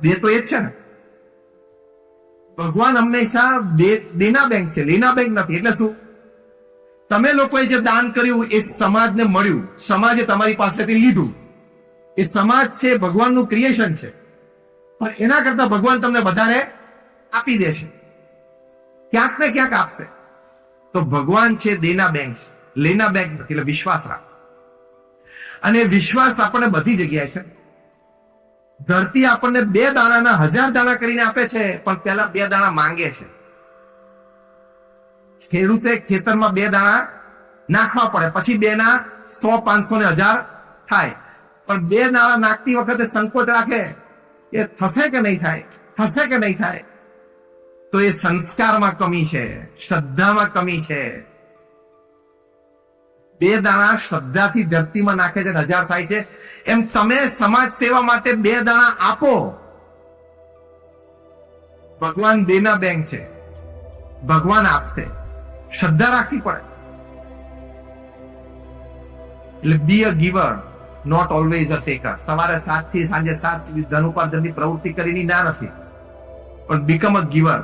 Speaker 1: દે તો એ જ છે ને. ભગવાન હંમેશા દેના બેંક છે, લેના બેંક નથી. એટલે શું? તમે લોકોએ જે દાન કર્યું એ સમાજને મળ્યું, સમાજે તમારી પાસેથી લીધું. એ સમાજ છે ભગવાનનું ક્રિએશન છે, પણ એના કરતા ભગવાન તમને વધારે આપી દે છે, ક્યાંક ને ક્યાંક આપશે. તો ભગવાન છે દેના બેંક, લેના બેંક નથી. એટલે વિશ્વાસ રાખ. અને વિશ્વાસ આપણને બધી જગ્યાએ છે. ધરતી આપણને 2 દાણાના 1000 દાણા કરીને આપે છે, પણ પહેલા 2 દાણા માંગે છે. ખેડૂતે ખેતરમાં 2 દાણા નાખવા પડે, પછી 2 ના 100, 500 ને 1000 થાય. પણ 2 દાણા નાખતી વખતે સંકોચ રાખે કે થશે કે નહીં થાય, થશે કે નહીં થાય. તો એ સંસ્કારમાં કમી છે, શ્રદ્ધામાં કમી છે. 2 દાણા શ્રદ્ધાથી ધરતીમાં નાખે છે 1000 થાય છે. એમ તમે સમાજ સેવા માટે 2 દાણા આપો. ભગવાન દેના બેંક છે, ભગવાન આપશે. શ્રદ્ધા રાખવી પડે. એટલે be a giver, not always a taker. સવારે 7 થી સાંજે 7 સુધી ધન ઉપાર્જનની પ્રવૃત્તિ કરીને ના નથી, પણ બીકમ અ ગીવર,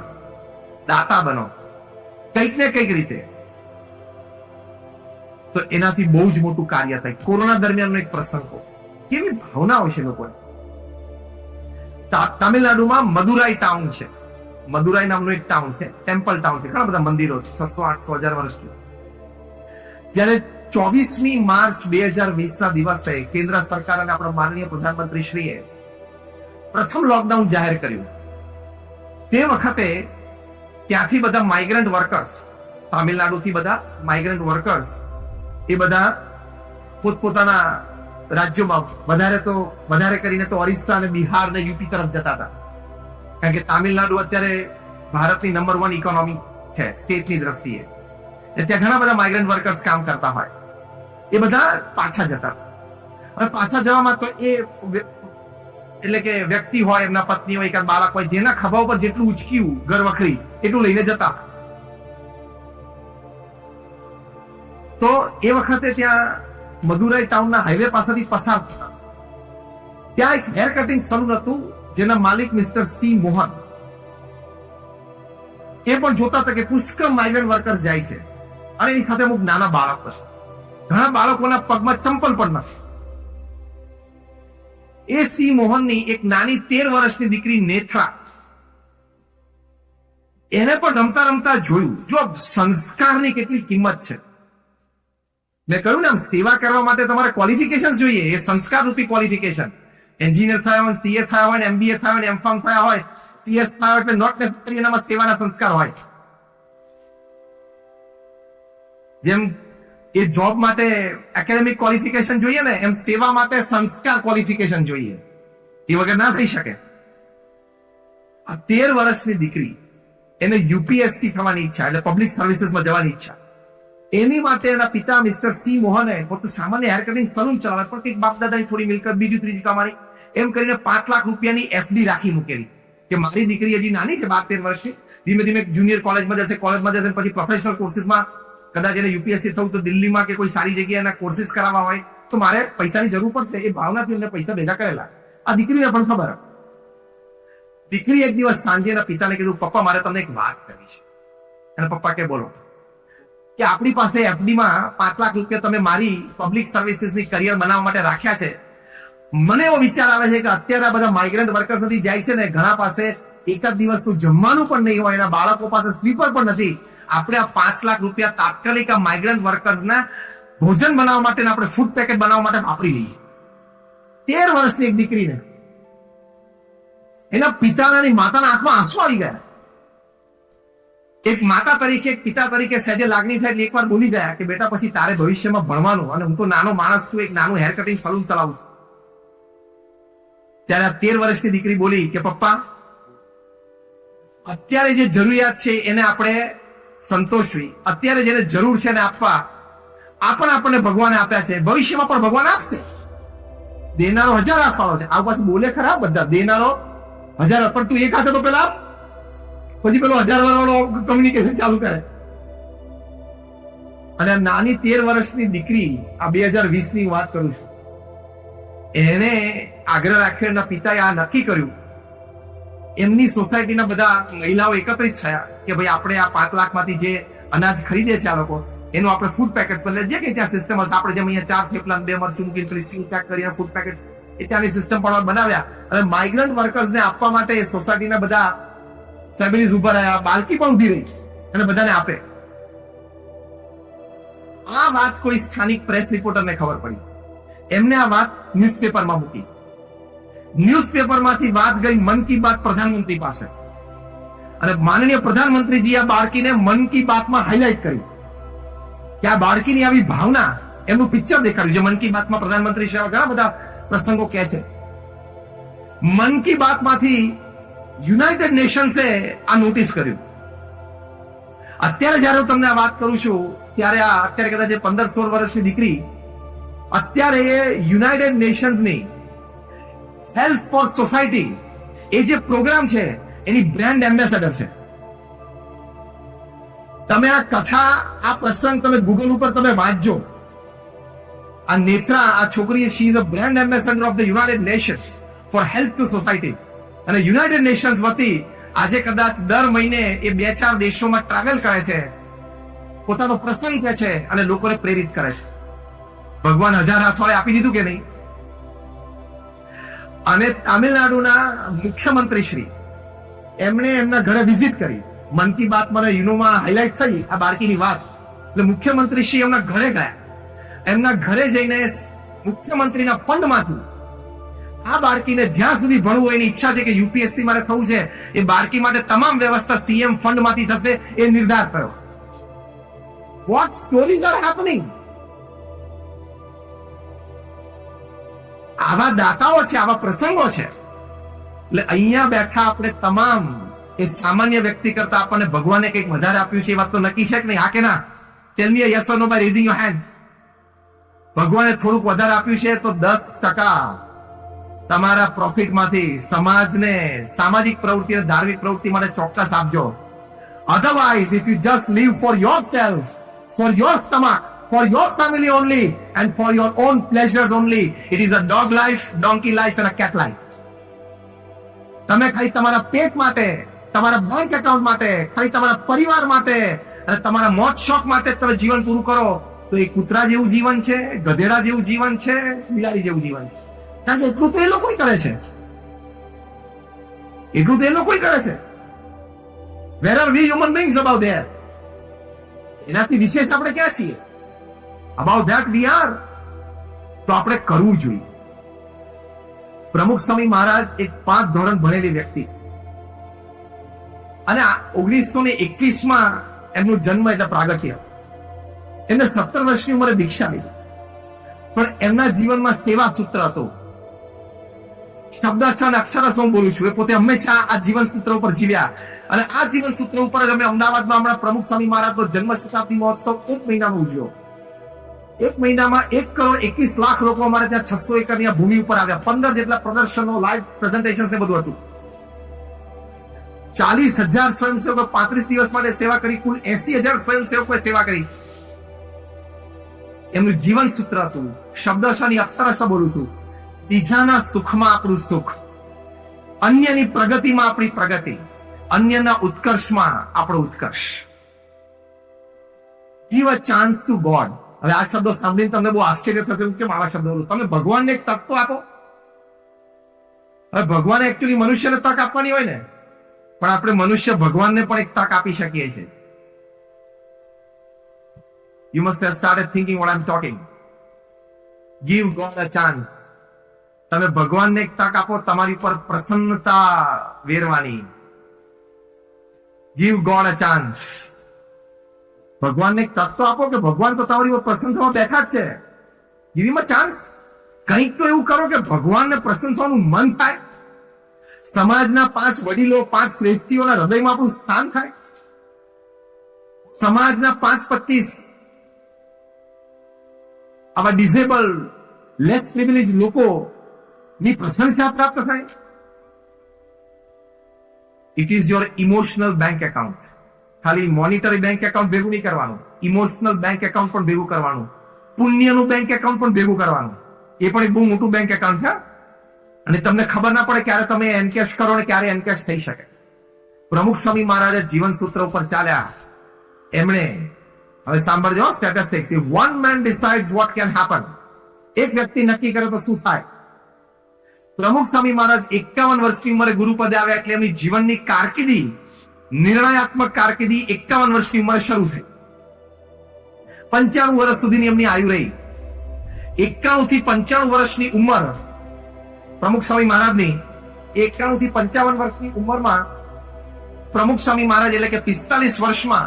Speaker 1: દાતા બનો કંઈક ને કંઈક રીતે. તો એનાથી બહુ જ મોટું કાર્ય થાય. કોરોના દરમિયાનનો એક પ્રસંગ, કેવી ભાવના હોય છે લોકોને. તામિલનાડુમાં મદુરાઈ ટાઉન છે. મદુરાઈ નામનું એક ટાઉન છે, ટેમ્પલ ટાઉન છે, ઘણા બધા મંદિરો છે, 600, 800, 1000 વર્ષથી. જ્યારે 24મી માર્ચ 2020 ના દિવસે કેન્દ્ર સરકાર અને આપણા માનનીય પ્રધાનમંત્રી શ્રીએ પ્રથમ લોકડાઉન જાહેર કર્યું. તે વખતે ત્યાંથી બધા માઇગ્રન્ટ વર્કર્સ, તામિલનાડુથી બધા માઇગ્રન્ટ વર્કર્સ, એ બધા પોતપોતાના રાજ્યોમાં, વધારે કરીને તો ઓરિસ્સા અને બિહાર ને યુપી તરફ જતા હતા. કારણ કે તામિલનાડુ અત્યારે ભારતની નંબર 1 ઇકોનોમી છે સ્ટેટની દ્રષ્ટિએ. ત્યાં ઘણા બધા માઇગ્રન્ટ વર્કર્સ કામ કરતા હોય. એ બધા પાછા જતા. હવે પાછા જવામાં તો એ એટલે કે વ્યક્તિ હોય, એમના પત્ની હોય, એકાદ બાળક હોય, જેના ખભા ઉપર જેટલું ઉચક્યું ઘર વખરી એટલું લઈને જતા. તો એ વખતે ત્યાં મદુરાઈ ટાઉનના હાઈવે પાસેથી પસાર થતા. ત્યાં એક હેર કટિંગ સલૂન હતું, જેના માલિક મિસ્ટર સી મોહન. એ પણ જોતા હતા કે પુષ્કળ માઇગ્રન્ટ વર્કર્સ જાય છે, અને એની સાથે અમુક નાના બાળકો છે. ઘણા બાળકોના પગમાં ચંપલ પણ નથી. એ સી મોહનની એક નાની 13 વર્ષની દીકરી નેત્રા, એને પણ રમતા રમતા જોયું. જો સંસ્કારની કેટલી કિંમત છે. મેં કહ્યું ને, આમ સેવા કરવા માટે તમારે ક્વોલિફિકેશન જોઈએ. એ સંસ્કાર રૂપી ક્વોલિફિકેશન. એન્જિનિયર થયા હોય, સીએ થયા હોય, એમબીએ થયા હોય, એમફાર્મ થયા હોય, સીએસ થયા હોય, એટલે નોટ નેસેસરી એનામાં સેવાના સંસ્કાર હોય. જેમ એ જોબ માટે એકેડેમિક ક્વોલિફિકેશન જોઈએ ને, એમ સેવા માટે સંસ્કાર ક્વોલિફિકેશન જોઈએ. એ વગર ના થઈ શકે. આ 13 વર્ષની દીકરી, એને યુપીએસસી થવાની ઈચ્છા, એટલે પબ્લિક સર્વિસીસમાં જવાની ઈચ્છા. એની માટે એના પિતા મિસ્ટર સી મોહને પોતે સામાન્ય હેર કટિંગ સલૂન ચલાવે, પણ કંઈક બાપ દાદાની થોડી મિલકત, બીજી ત્રીજી કમાણી, એમ કરીને 5 લાખ રૂપિયાની એફડી રાખી મૂકેલી કે મારી દીકરી હજી નાની છે, 12-13 વર્ષની, ધીમે ધીમે જુનિયર કોલેજમાં જશે, પછી પ્રોફેશનલ કોર્સિસમાં, કદાચ એને યુપીએસસી થવું તો દિલ્હીમાં કે કોઈ સારી જગ્યાએ કોર્સિસ કરાવવા હોય તો મારે પૈસાની જરૂર પડશે. એ ભાવનાથી એમને પૈસા ભેગા કરેલા. આ દીકરીને પણ ખબર. દીકરી એક દિવસ સાંજે એના પિતાને કીધું, પપ્પા મારે તમને એક વાત કરવી છે. એના પપ્પા કે બોલો. કે આપણી પાસે એફડીમાં 5 લાખ રૂપિયા તમે મારી પબ્લિક સર્વિસીસની કરિયર બનાવવા માટે રાખ્યા છે. મને એવો વિચાર આવે છે કે અત્યારે બધા માઇગ્રન્ટ વર્કર્સ સુધી જાય છે ને, ઘણા પાસે એક જ દિવસનું જમવાનું પણ નહીં હોય, એના બાળકો પાસે સ્લીપર પણ નથી. આપણે આ 5 લાખ રૂપિયા તાત્કાલિક આ માઇગ્રન્ટ વર્કર્સના ભોજન બનાવવા માટે, આપણે ફૂડ પેકેટ બનાવવા માટે વાપરી લઈએ. 13 વર્ષની એક દીકરીને, એના પિતાના અને માતાના આંખમાં આંસુ આવી ગયા. એક માતા તરીકે, એક પિતા તરીકે સહેજે લાગણી થાય એટલે એકવાર બોલી ગયા કે બેટા પછી તારે ભવિષ્યમાં ભણવાનું, અને હું તો નાનો માણસ છું, એક નાનું હેર કટિંગ સલૂન ચલાવું છું. ત્યારે 13 વર્ષની દીકરી બોલી કે પપ્પા, અત્યારે જે જરૂરિયાત છે એને આપણે સંતોષવી, અત્યારે જેને જરૂર છે એને આપવા, આપણને ભગવાને આપ્યા છે, ભવિષ્યમાં પણ ભગવાન આપશે. દેનારો 1000 આપવાનો છે. આ પાછું બોલે ખરા બધા, દેનારો 1000, પણ તું એક હાથે તો પેલા પછી પેલો 1000 વાળો કમ્યુનિકેશન ચાલુ કરે. અને નાની 13 વર્ષની દીકરી, આ 2020 ની વાત કરું છું, એને આગ્રહ રાખ્યો, એના પિતાએ આ નક્કી કર્યું એમની સોસાયટીના બધા મહિલાઓ એકત્રિત થયા કે ભાઈ આપણે આ 5 લાખમાંથી જે અનાજ ખરીદે છે આ લોકો એનું આપણે ફૂડ પેકેટ બદલે જે કઈ ત્યાં સિસ્ટમ હશે આપણે જેમ અહીંયા 4 થેપલા 2 મરચું મૂકીને પેલી સીલ પેક કરીને ફૂડ પેકેટ એ ત્યાંની સિસ્ટમ પણ બનાવ્યા અને માઇગ્રન્ટ વર્કર્સને આપવા માટે સોસાયટીના બધા ફેમિલીઝ ઉભા રહ્યા, બાળકી પણ ઉભી રહી અને બધાને આપે. આ વાત કોઈ સ્થાનિક પ્રેસ રિપોર્ટરને ખબર પડી, એમને આ વાત ન્યૂઝપેપરમાં મૂકી. ન્યૂઝપેપરમાંથી વાત ગઈ મન કી બાત પ્રધાનમંત્રી પાસે અને માનનીય પ્રધાનમંત્રીજી આ બાળકીને મન કી બાતમાં હાઇલાઇટ કરી કે આ બાળકીની આવી ભાવના, એમનું પિક્ચર દેખાડ્યું. જે મન કી બાતમાં પ્રધાનમંત્રી ઘણા બધા પ્રસંગો કહે છે. મન કી બાતમાંથી યુનાઇટેડ નેશન્સે આ નોટિસ કર્યું. અત્યારે જયારે હું તમને આ વાત કરું છું ત્યારે અત્યારે કદાચ 15-16 વર્ષની દીકરી અત્યારે યુનાઇટેડ નેશન્સની હેલ્પ ફોર સોસાયટી એ જે પ્રોગ્રામ છે એની બ્રાન્ડ એમ્બેસેડર છે. તમે આ કથા, આ પ્રસંગ તમે ગૂગલ ઉપર તમે વાંચજો. આ નેત્રા, આ છોકરી, she is a brand ambassador of the United Nations for help to society. અને યુનાઇટેડ નેશન્સ વતી આજે કદાચ દર મહિને એ 2-4 દેશોમાં ટ્રાવેલ કરે છે, પોતાનો પ્રસંગ કહે છે અને લોકોને પ્રેરિત કરે છે. ભગવાન 1000 હાથ વાળે આપી દીધું કે નહીં? અને તામિલનાડુના મુખ્યમંત્રી શ્રી એમણે એમના ઘરે વિઝિટ કરી. મન કી બાત મને યુનોમાં હાઇલાઇટ થઈ આ બાળકીની વાત, એટલે મુખ્યમંત્રી શ્રી એમના ઘરે ગયા. એમના ઘરે જઈને મુખ્યમંત્રીના ફંડમાંથી આ બાળકીને જ્યાં સુધી ભણવું એની ઈચ્છા છે કે યુપીએસસી મારે થવું છે, એ બાળકી માટે તમામ વ્યવસ્થા સીએમ ફંડમાંથી થશે એ નિર્ધાર કર્યો. What stories are happening? આવા દાતાઓ છે, આવા પ્રસંગો છે. એટલે અહીંયા બેઠા આપણે તમામ એ સામાન્ય વ્યક્તિ કરતા આપણને ભગવાને કંઈક વધારે આપ્યું છે એ વાત તો નક્કી છે કે નહીં? હા કે ના? Tell me yes or no by raising your hands. ભગવાને થોડુંક વધારે આપ્યું છે તો 10% તમારા પ્રોફિટમાંથી સમાજને, સામાજિક પ્રવૃત્તિ અને ધાર્મિક પ્રવૃત્તિ માટે ચોક્કસ આપજો. Otherwise if you just live for yourself, for your stomach, for your family only and for your own pleasures only, it is a dog life, donkey life and a cat life. તમે ખાલી તમારા પેટ માટે, તમારા bank account માટે, ખાલી તમારા પરિવાર માટે અને તમારા મોજ શોખ માટે તમે જીવન પૂરું કરો તો એ કૂતરા જેવું જીવન છે, ગધેડા જેવું જીવન છે, બિલાડી જેવું જીવન છે. કારણ કે એટલું તો એ લોકો કરે છે, એટલું તો એ લોકો કરે છે. Where are we human beings about there? એનાથી વિશેષ આપણે ક્યાં છીએ? About that we are. તો આપણે કરવું જોઈએ. પ્રમુખ સ્વામી મહારાજ એક 5 ધોરણ ભણેલી વ્યક્તિ અને 1921માં એમનો જન્મ એટલે પ્રાગટ્ય. એમને 17 વર્ષની ઉંમરે દીક્ષા લીધી, પણ એમના જીવનમાં સેવા સૂત્ર હતું. શબ્દસ્થાન અક્ષરસ્થ હું બોલું છું, એ પોતે હંમેશા આ જીવન સૂત્ર ઉપર જીવ્યા અને આ જીવન સૂત્ર ઉપર જ અમે અમદાવાદમાં હમણાં પ્રમુખ સ્વામી મહારાજનો જન્મ શતાબ્દી મહોત્સવ 1 મહિનામાં ઉજવ્યો. 1 મહિનામાં 1,21,00,000 લોકો અમારે ત્યાં 600 એકરની ભૂમિ ઉપર આવ્યા. 15 જેટલા પ્રદર્શનો, લાઈવ પ્રેઝન્ટેશન ને બધું હતું. 40,000 સ્વયંસેવકો 35 દિવસ માટે સેવા કરી. કુલ 80,000 સ્વયંસેવકોએ સેવા કરી. એમનું જીવન સૂત્ર હતું, શબ્દશની અક્ષરશ બોલું છું, બીજાના સુખમાં આપણું સુખ, અન્યની પ્રગતિમાં આપણી પ્રગતિ, અન્યના ઉત્કર્ષમાં આપણો ઉત્કર્ષ. Give a chance to God. હવે આ શબ્દો સાંભળીને તમને બહુ આશ્ચર્ય થશે કે આવા શબ્દો તમે ભગવાનને એક તક તો આપો. હવે ભગવાને એકચ્યુઅલી મનુષ્યને તક આપવાની હોય ને, પણ આપણે મનુષ્ય ભગવાનને પણ એક તક આપી શકીએ છીએ. You must have started thinking what I'm talking. Give God a chance. તમે ભગવાનને એક તક આપો તમારી પર પ્રસન્નતા વેરવાની. Give God a chance. ભગવાનને એક તક તો આપો કે ભગવાન તો તમારી પર પ્રસન્ન થવા બેઠા જ છે. Give him a chance. કંઈક તો એવું કરો કે ભગવાનને પ્રસન્ન થવાનું મન થાય. સમાજના 5 વડીલો, 5 શ્રેષ્ઠીઓના હૃદયમાં આપણું સ્થાન થાય. સમાજના 5-25 આવા ડિઝેબલ, લેસ પ્રિવિલેજ લોકો ની પ્રશંસા પ્રાપ્ત થાય. It is your emotional bank account. ખાલી મોનિટરી બેંક એકાઉન્ટ ભેગું નહીં કરવાનું, ઇમોશનલ બેંક એકાઉન્ટ પણ ભેગું કરવાનું, પુણ્યનું બેંક એકાઉન્ટ પણ ભેગું કરવાનું. એ પણ એક બહુ મોટું બેંક એકાઉન્ટ છે. અને તમને ખબર ના પડે ક્યારે તમે એનકેશ કરો ને ક્યારે એનકેશ થઈ શકે. પ્રમુખ સ્વામી મહારાજે જીવન સૂત્ર ઉપર ચાલ્યા. એમણે, હવે સાંભળજો statistics, if one man ડિસાઇડ્સ what can happen, એક વ્યક્તિ નક્કી કરે તો શું થાય. પ્રમુખ સ્વામી મહારાજ 51 વર્ષની ઉંમરે ગુરુપદે આવ્યા એટલે એમની જીવનની કારકિર્દી, નિર્ણયાત્મક કારકિર્દી 51 વર્ષની ઉંમરે શરૂ થઈ. 95 વર્ષ સુધીની એમની આયુ રહી. 91 થી 95 વર્ષની ઉંમર પ્રમુખ સ્વામી મહારાજની, 91 થી 55 વર્ષની ઉંમરમાં પ્રમુખ સ્વામી મહારાજ એટલે કે 45 વર્ષમાં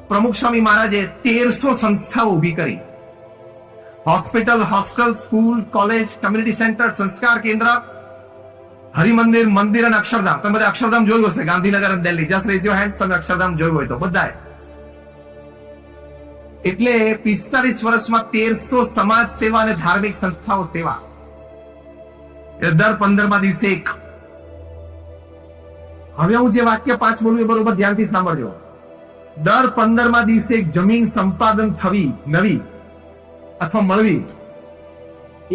Speaker 1: પ્રમુખ સ્વામી મહારાજે 1300 સંસ્થાઓ ઉભી કરી. Hospital, hostel, school, college, community centre, સંસ્કાર કેન્દ્ર, હરિમંદિર, મંદિર અને અક્ષરધામ. તમે બધા અક્ષરધામ જોયું હશે, ગાંધીનગર અને Delhi. Just rays your hands તમે અક્ષરધામ જોયું હોય તો બધાએ. એટલે 45 વર્ષમાં 1300 સમાજ સેવા અને ધાર્મિક સંસ્થાઓ સેવા. દર 15મા દિવસે એક. હવે હું જે વાક્ય 5 બોલું એ બરોબર ધ્યાનથી સાંભળજો. દર 15મા દિવસે એક જમીન સંપાદન થવી, નવી અથવા મળવી.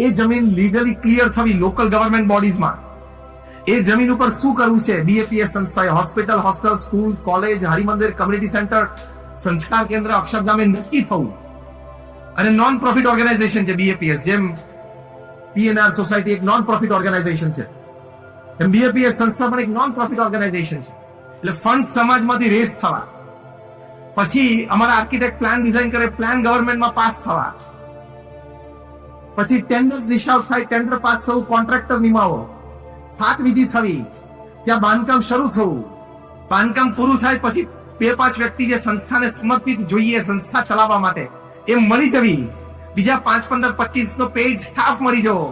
Speaker 1: એ જમીન લીગલી ક્લિયર થવી લોકલ ગવર્મેન્ટ બોડીઝમાં. એ જમીન ઉપર શું કરવું છે, બીએપીએસ સંસ્થાએ હોસ્પિટલ, હોસ્ટેલ, સ્કૂલ, કોલેજ, હરિમંદિર, કમ્યુનિટી સેન્ટર, સંસ્કાર કેન્દ્ર, અક્ષરધામે નક્કી થવું. અને નોન પ્રોફિટ ઓર્ગેનાઇઝેશન છે બીએપીએસ. જેમ પીએનઆર સોસાયટી એક નોન પ્રોફિટ ઓર્ગેનાઇઝેશન છે, એમ બીએપીએસ સંસ્થા પણ એક નોન પ્રોફિટ ઓર્ગેનાઇઝેશન છે. એટલે ફંડ સમાજમાંથી રેસ થવા, પછી અમારા આર્કિટેક્ટ પ્લાન ડિઝાઇન કરે, પ્લાન ગવર્મેન્ટમાં પાસ થવા, પછી ટેન્ડર રિશાઉટ થાય, ટેન્ડર પાસ થવું, કોન્ટ્રાક્ટર નિમાવો, સાત વિધિ થવી, ત્યાં બાંધકામ શરૂ થવું, બાંધકામ પૂરું થાય પછી 2-5 વ્યક્તિ જે સંસ્થાને સમર્પિત જોઈએ સંસ્થા ચલાવવા માટે એ મળી જવી, બીજા 5, 15, 25 નો પેઇડ સ્ટાફ મળી જવો,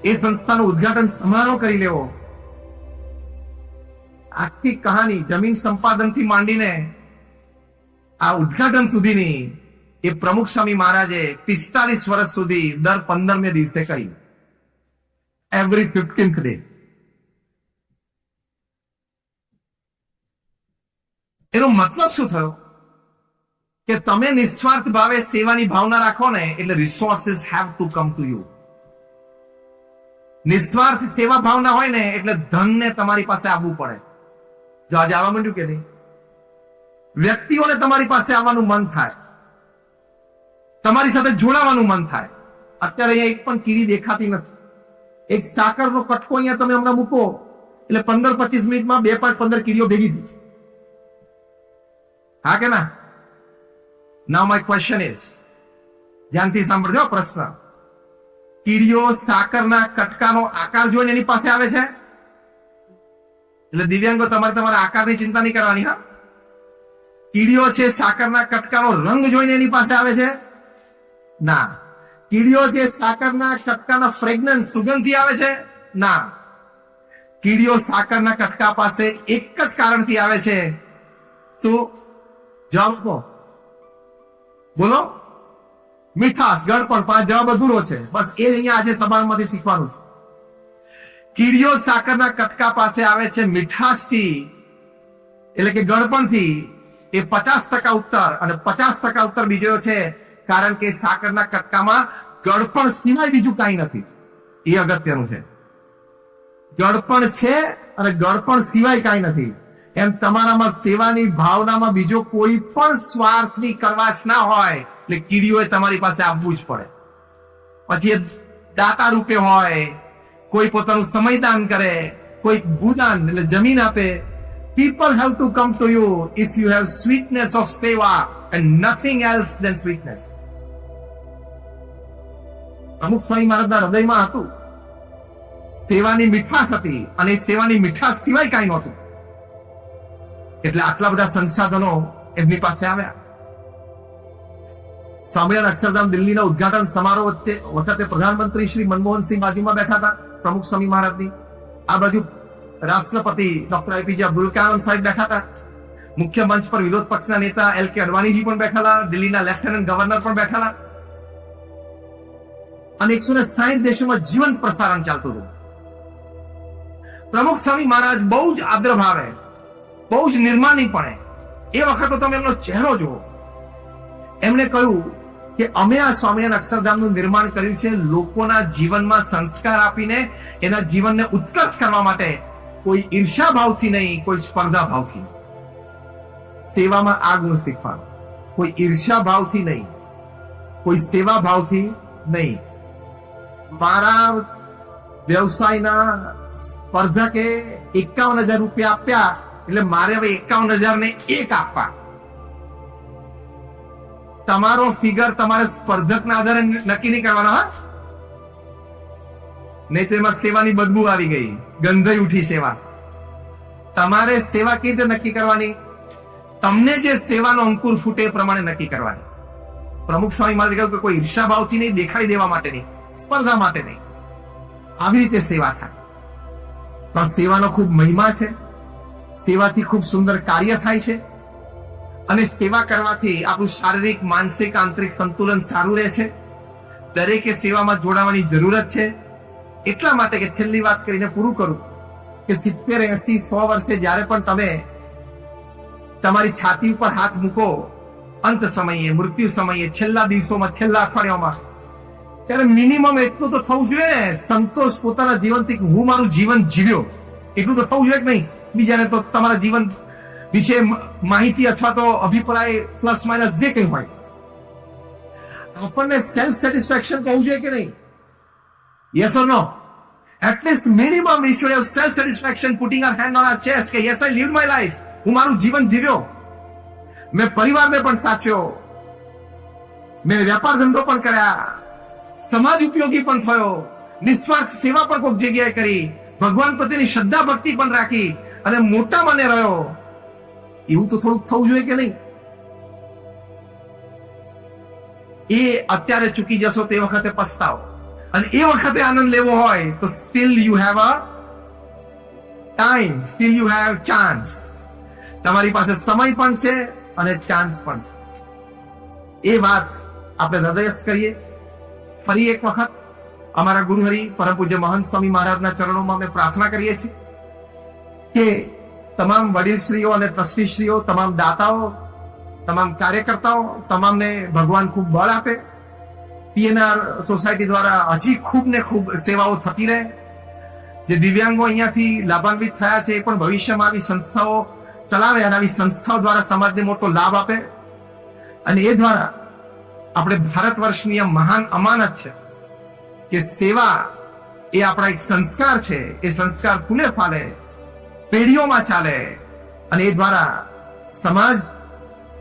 Speaker 1: એ સંસ્થાનું ઉદ્ઘાટન સમારોહ કરી લેવો. આખી કહાની જમીન સંપાદનથી માંડીને આ ઉદ્ઘાટન સુધીની એ પ્રમુખ સ્વામી મહારાજે 45 વર્ષ સુધી દર 15મે દિવસે કરી. Every 15th day. એનો મતલબ શું થયો કે તમે નિસ્વાર્થ ભાવે સેવાની ભાવના રાખો ને એટલે resources have to come to you. નિસ્વાર્થ સેવા ભાવના હોય ને એટલે ધનને તમારી પાસે આવવું પડે. જો આજે આવવા માંડ્યું કે નહીં, વ્યક્તિઓને તમારી પાસે આવવાનું મન થાય, તમારી સાથે જોડાવાનું મન થાય. અત્યારે અહીંયા એક પણ કીડી દેખાતી નથી. એક સાકરનો કટકો અહીંયા તમે હમણાં મૂકો એટલે 15-25 મિનિટમાં 2-15 કીડીઓ ભેગી થઈ. હા કે ના? નાઉ માય ક્વેશ્ચન ઇઝ, ધ્યાનથી સાંભળજો પ્રશ્ન. કીડીઓ સાકરના કટકાનો આકાર જોઈને એની પાસે આવે છે? એટલે દિવ્યાંગો તમારે તમારા આકારની ચિંતા નહીં કરવાની. હા, કીડીઓ છે સાકરના કટકાનો રંગ જોઈને એની પાસે આવે છે? ના. કીડીઓ છે સાકરના કટકાના ફ્રેગ્રન્સ, સુગંધથી આવે છે? ના. કીડીઓ સાકરના કટકા પાસે એક જ કારણથી આવે છે. શું? જવાબ કહો, બોલો. મીઠાશ, ગળપણ. 5 જવાબ અધૂરો છે. બસ એ અહીંયા આજે સભામાંથી શીખવાનું છે. કીડીઓ સાકરના કટકા પાસે આવે છે મીઠાશથી, એટલે કે ગળપણથી. એ 50% ઉત્તર, અને 50% ઉત્તર બીજો છે કારણ કે સાકરના કટકામાં ગળપણ સિવાય બીજું કાંઈ નથી. એ અગત્યનું છે. ગળપણ છે અને ગળપણ સિવાય કાંઈ નથી. એમ તમારામાં સેવાની ભાવનામાં બીજો કોઈ પણ સ્વાર્થની કરવાશ ના હોય એટલે કીડીઓએ તમારી પાસે આવવું જ પડે. પછી એ દાતા રૂપે હોય, કોઈ પોતાનું સમયદાન કરે, કોઈ ભૂદાન એટલે જમીન આપે. People have to come to you if you have sweetness of seva and nothing else than sweetness. પ્રમુખ સ્વામી મહારાજના હૃદયમાં હતું, સેવાની મીઠાશ હતી, અને સેવાની મીઠાશ સિવાય કાંઈ નહોતું. એટલે આટલા બધા સંસાધનો એમની પાસે આવ્યા. સાંભળ્યા, અક્ષરધામ દિલ્હીના ઉદ્ઘાટન સમારોહ વખતે પ્રધાનમંત્રી શ્રી મનમોહનસિંહ બાજુમાં બેઠા હતા પ્રમુખ સ્વામી મહારાજની. આ બાજુ રાષ્ટ્રપતિ ડોક્ટર એપીજે અબ્દુલ કલામ સાહેબ બેઠા હતા. મુખ્ય મંચ પર વિરોધ પક્ષના નેતા એલ.કે. અડવાણીજી પણ બેઠેલા, દિલ્હીના લેફ્ટનન્ટ ગવર્નર પણ બેઠેલા. અને 160 દેશોમાં જીવંત પ્રસારણ ચાલતું હતું. પ્રમુખ સ્વામી મહારાજ બહુ જ આદર ભાવે, બહુ જ નિર્માનીપણે, એ વખતે તમે એમનો ચહેરો જુઓ. એમણે કહ્યું કે અમે આ સ્વામિનારાયણ અક્ષરધામનું નિર્માણ કર્યું છે લોકોના જીવનમાં સંસ્કાર આપીને એના જીવનને ઉત્કર્ષ કરવા માટે, કોઈ ઈર્ષા ભાવથી નહીં, કોઈ સ્પર્ધા ભાવથી નહીં. સેવામાં આ ગુણ શીખવાનો, કોઈ ઈર્ષા ભાવથી નહીં, કોઈ સેવા ભાવથી નહીં. મારા વ્યવસાયના સ્પર્ધકે 51,000 રૂપિયા આપ્યા એટલે મારે હવે 51,000 ને 1 આપવા. તમારો ફિગર તમારે સ્પર્ધકના આધારે નક્કી નહીં કરવાનો. હા, નહીં તો એમાં સેવાની બદબુ આવી ગઈ, ગંધાઈ ઉઠી સેવા. તમારે સેવા કેવી રીતે નક્કી કરવાની? તમને જે સેવાનો અંકુર ફૂટે એ પ્રમાણે નક્કી કરવાની. પ્રમુખ સ્વામી મહારાજે કહ્યું કે કોઈ ઈર્ષા ભાવથી નહીં, દેખાડી દેવા માટે નહીં, સ્પર્ધા માટે નહીં. આવી રીતે સેવા થાય. તો સેવાનો ખૂબ મહિમા છે. સેવાથી ખૂબ સુંદર કાર્ય થાય છે. અને સેવા કરવાથી આપણું શારીરિક, માનસિક, આંતરિક સંતુલન સારું રહે છે. દરેકે સેવામાં જોડાવાની જરૂરત છે. એટલા માટે કે છેલ્લી વાત કરીને પૂરું કરું કે 70, 80, 100 વર્ષે જ્યારે પણ તમે તમારી છાતી ઉપર હાથ મૂકો, અંત સમયે, મૃત્યુ સમયે, છેલ્લા દિવસોમાં, છેલ્લા અઠવાડિયામાં, ત્યારે મિનિમમ એટલું તો થવું જોઈએ ને, સંતોષ પોતાના જીવનથી કે હું મારું જીવન જીવ્યો, એટલું તો થવું જોઈએ કે નહીં? બીજાને તો તમારા જીવન વિશે માહિતી અથવા તો અભિપ્રાય પ્લસ માઇનસ જે કંઈ હોય, આપણને સેલ્ફ સેટિસ્ફેક્શન હોવું જોઈએ કે નહીં? Yes or no? At least minimum we should have self satisfaction, putting our hand on our chest કે yes, I lived my life. હું મારું જીવન જીવ્યો, મેં પરિવારને પણ સાચ્યો, મેં વેપાર ધંધો પણ કર્યા, સમાજ ઉપયોગી પણ થયો, નિસ્વાર્થ સેવા પણ કોઈક જગ્યાએ કરી, ભગવાન પ્રત્યેની શ્રદ્ધા ભક્તિ પણ રાખી અને મોટા મને રહ્યો. એવું તો થોડુંક થવું જોઈએ કે નહીં? એ અત્યારે ચૂકી જશો તે વખતે પસ્તાવો, અને એ વખતે આનંદ લેવો હોય તો steel you have a time, steel you have chance. તમારી પાસે સમય પણ છે અને ચાન્સ પણ છે. એ વાત આપણે હૃદયસ્થ કરીએ. ફરી એક વખત અમારા ગુરુહરિ પરમ પૂજ્ય મહંત સ્વામી મહારાજના ચરણોમાં અમે પ્રાર્થના કરીએ છીએ કે તમામ વડીલશ્રીઓ અને ટ્રસ્ટીશ્રીઓ, તમામ દાતાઓ, તમામ કાર્યકર્તાઓ, તમામને ભગવાન ખૂબ બળ આપે. પીએનઆર સોસાયટી દ્વારા હજી ખૂબ ને ખૂબ સેવાઓ થતી રહે. જે દિવ્યાંગો અહીંયાથી લાભાન્વિત થયા છે એ પણ ભવિષ્યમાં આવી સંસ્થાઓ ચલાવે અને આવી સંસ્થાઓ દ્વારા સમાજને મોટો લાભ આપે. અને એ દ્વારા આપણે ભારત વર્ષની આ મહાન અમાનત છે કે સેવા એ આપણા એક સંસ્કાર છે. એ સંસ્કાર ફૂલે ફાલે, પેઢીઓમાં ચાલે, અને એ દ્વારા સમાજ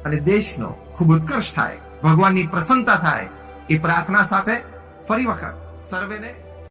Speaker 1: અને દેશનો ખૂબ ઉત્કર્ષ થાય, ભગવાનની પ્રસન્નતા થાય. એ પ્રાર્થના સાથે ફરી વખત સર્વેને